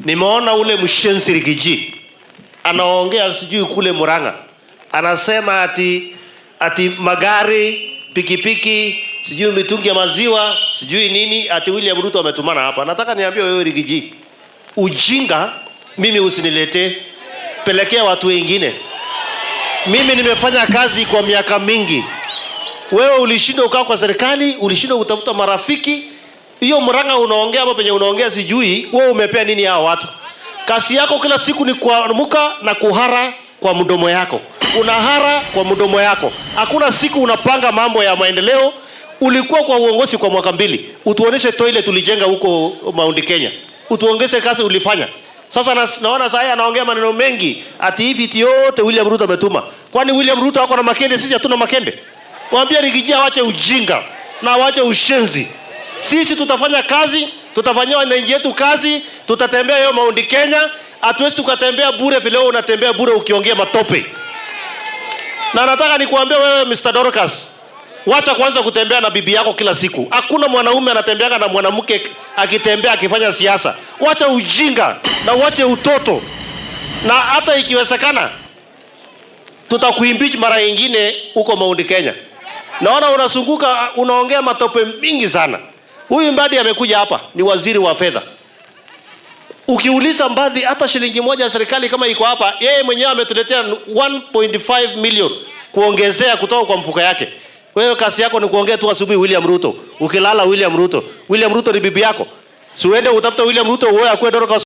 Nimeona ule mshenzi Rigiji anaongea sijui kule Murang'a, anasema ati magari, pikipiki, sijui mitungi ya maziwa, sijui nini, ati William Ruto ametumana hapa. Nataka niambie wewe Rigiji, ujinga mimi usiniletee, pelekea watu wengine. Mimi nimefanya kazi kwa miaka mingi. Wewe ulishinda ukaa kwa serikali, ulishinda kutafuta marafiki. Hiyo Murang'a unaongea hapo penye unaongea sijui, wewe umepea nini hao watu? Kazi yako kila siku ni kuamka na kuhara kwa mdomo yako. Unahara kwa mdomo yako. Hakuna siku unapanga mambo ya maendeleo. Ulikuwa kwa uongozi kwa mwaka 2. Utuoneshe toilet tulijenga huko Mount Kenya. Utuongeze kazi ulifanya. Sasa naona sasa anaongea maneno mengi ati hivi yote William Ruto ametuma. Kwani William Ruto wako na makende, sisi hatuna makende? Waambie Rigiji waache ujinga na waache ushenzi. Sisi tutafanya kazi, tutafanyia wananchi wetu kazi, tutatembea hiyo Mount Kenya. Hatuwezi tukatembea bure vile wewe unatembea bure ukiongea matope. Na nataka nikuambie wewe Mr. Dorcas, wacha kwanza kutembea na bibi yako kila siku. Hakuna mwanaume anatembeanga na mwanamke akitembea akifanya siasa. Wacha ujinga na wache utoto. Na hata ikiwezekana tutakuimpeach mara nyingine huko Mount Kenya. Naona unazunguka unaongea matope mingi sana. Huyu Mbadi amekuja hapa ni waziri wa fedha. Ukiuliza Mbadi hata shilingi moja ya serikali kama iko hapa, yeye mwenyewe ametuletea 1.5 million kuongezea kutoka kwa mfuko yake. Wewe kazi yako ni kuongea tu asubuhi William Ruto. Ukilala William Ruto. William Ruto ni bibi yako. Si uende utafuta William Ruto wewe akue Dorcas